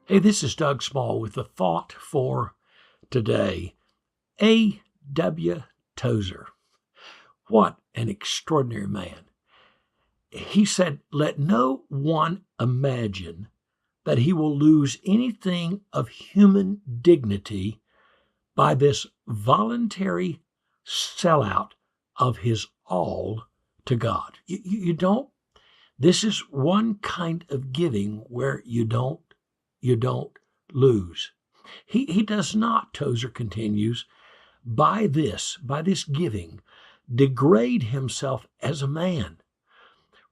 Hey, this is Doug Small with the thought for today. A.W. Tozer. What an extraordinary man. He said, "Let no one imagine that he will lose anything of human dignity by this voluntary sellout of his all to God." You don't. This is one kind of giving where you don't lose. He does not, Tozer continues, by this giving, degrade himself as a man.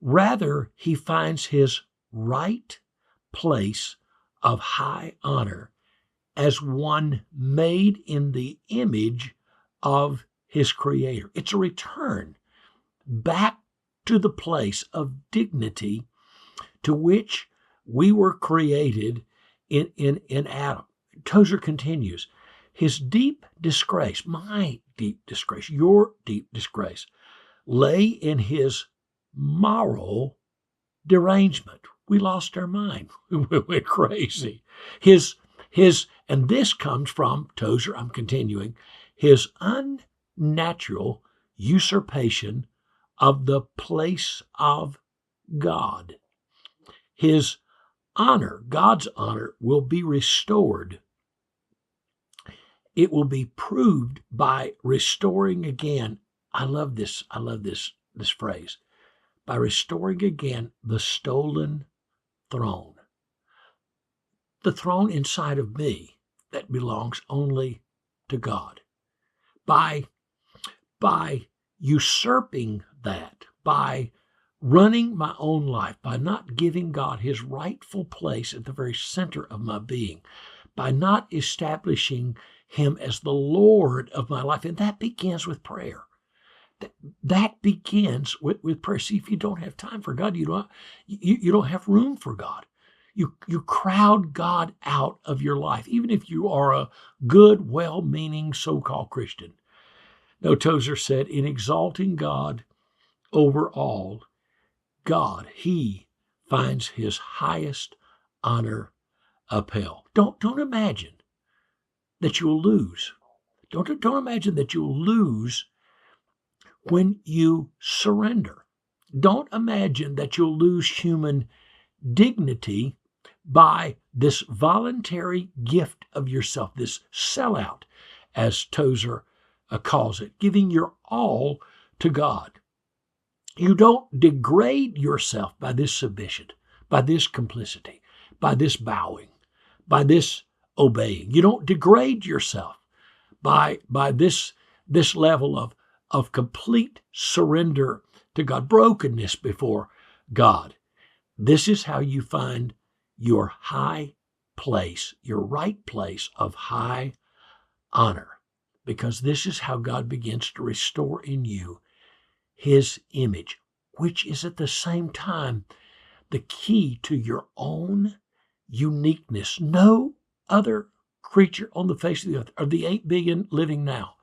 Rather, he finds his right place of high honor as one made in the image of his Creator. It's a return back to the place of dignity to which we were created in Adam. Tozer continues, his deep disgrace, my deep disgrace, your deep disgrace, lay in his moral derangement. We lost our mind. We went crazy. His, and this comes from, Tozer, I'm continuing, his unnatural usurpation of the place of God. His honor, God's honor, will be restored. It will be proved by restoring again. I love this phrase. By restoring again the stolen throne. The throne inside of me that belongs only to God. By usurping that, by running my own life, by not giving God his rightful place at the very center of my being, by not establishing him as the Lord of my life. And that begins with prayer. That begins with prayer. See, if you don't have time for God, you don't have room for God. You crowd God out of your life, even if you are a good, well-meaning so-called Christian. No, Tozer said, in exalting God over all, God, he finds his highest honor upheld. Don't imagine that you'll lose. Don't imagine that you'll lose when you surrender. Don't imagine that you'll lose human dignity by this voluntary gift of yourself, this sellout, as Tozer calls it, giving your all to God. You don't degrade yourself by this submission, by this complicity, by this bowing, by this obeying. You don't degrade yourself by this level of complete surrender to God, brokenness before God. This is how you find your high place, your right place of high honor, because this is how God begins to restore in you his image, which is at the same time the key to your own uniqueness. No other creature on the face of the earth, or the 8 billion living now,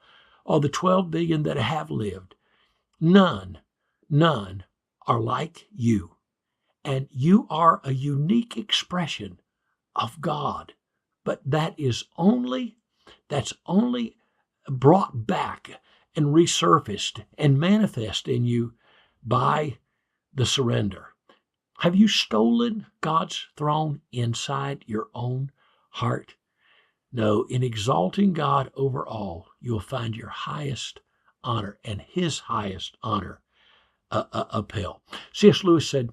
or the 12 billion that have lived, none are like you. And you are a unique expression of God. But that's only brought back and resurfaced and manifest in you by the surrender. Have you stolen God's throne inside your own heart? No, in exalting God over all, you'll find your highest honor and his highest honor upheld. C.S. Lewis said,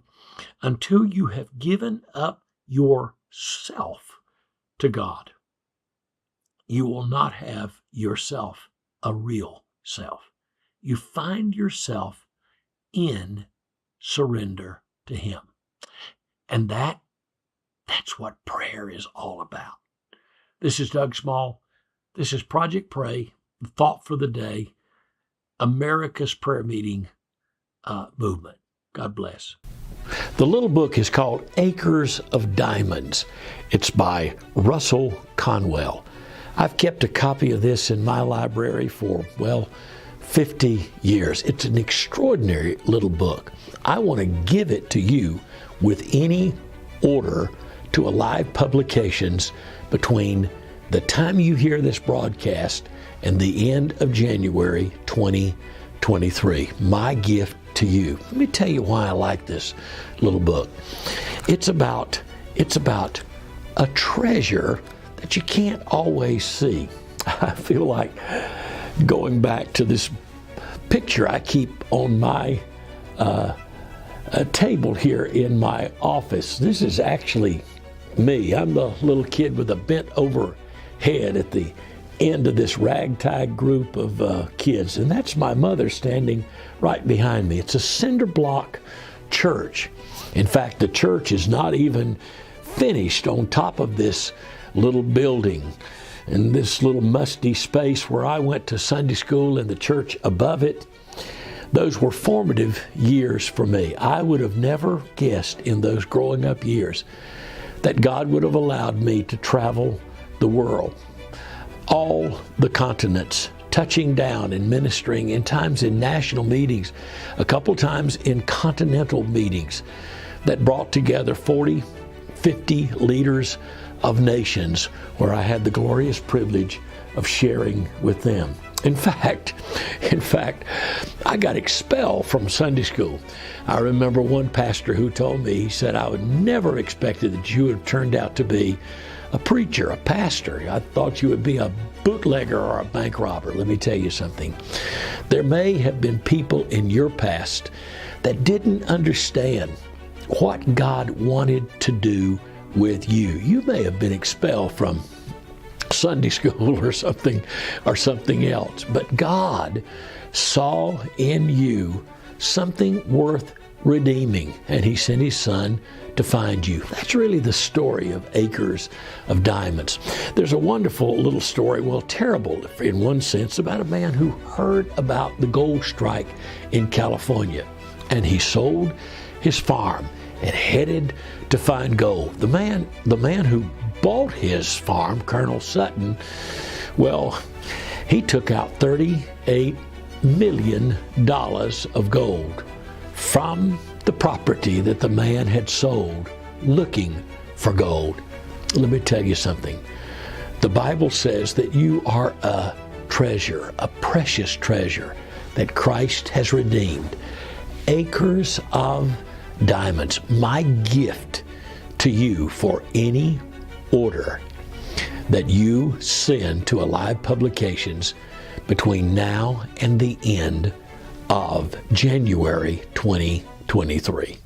until you have given up yourself to God, you will not have yourself a real self. You find yourself in surrender to him. And that's what prayer is all about. This is Doug Small. This is Project Pray, the thought for the day, America's prayer meeting movement. God bless. The little book is called Acres of Diamonds. It's by Russell Conwell. I've kept a copy of this in my library for, 50 years. It's an extraordinary little book. I want to give it to you with any order to Alive Publications between the time you hear this broadcast and the end of January 2023. My gift to you. Let me tell you why I like this little book. It's about a treasure that you can't always see. I feel like going back to this picture I keep on my table here in my office. This is actually me. I'm the little kid with a bent over head at the end of this ragtag group of kids, and that's my mother standing right behind me. It's a cinder block church. In fact, the church is not even finished on top of this little building and this little musty space where I went to Sunday school and the church above it. Those were formative years for me. I would have never guessed in those growing up years that God would have allowed me to travel the world, all the continents, touching down and ministering in times in national meetings, a couple times in continental meetings that brought together 40, 50 leaders of nations where I had the glorious privilege of sharing with them. In fact, I got expelled from Sunday school. I remember one pastor who told me, he said, I would never expected that you would have turned out to be a preacher, a pastor. I thought you would be a bootlegger or a bank robber. Let me tell you something. There may have been people in your past that didn't understand what God wanted to do with you. You may have been expelled from Sunday school or something else, but God saw in you something worth redeeming, and He sent His Son to find you. That's really the story of Acres of Diamonds. There's a wonderful little story, well, terrible in one sense, about a man who heard about the gold strike in California, and he sold his farm and headed to find gold. The man who bought his farm, Colonel Sutton, well, he took out $38 million of gold from the property that the man had sold looking for gold. Let me tell you something. The Bible says that you are a treasure, a precious treasure that Christ has redeemed. Acres of diamonds. My gift to you for any order that you send to Alive Publications between now and the end of January 2023.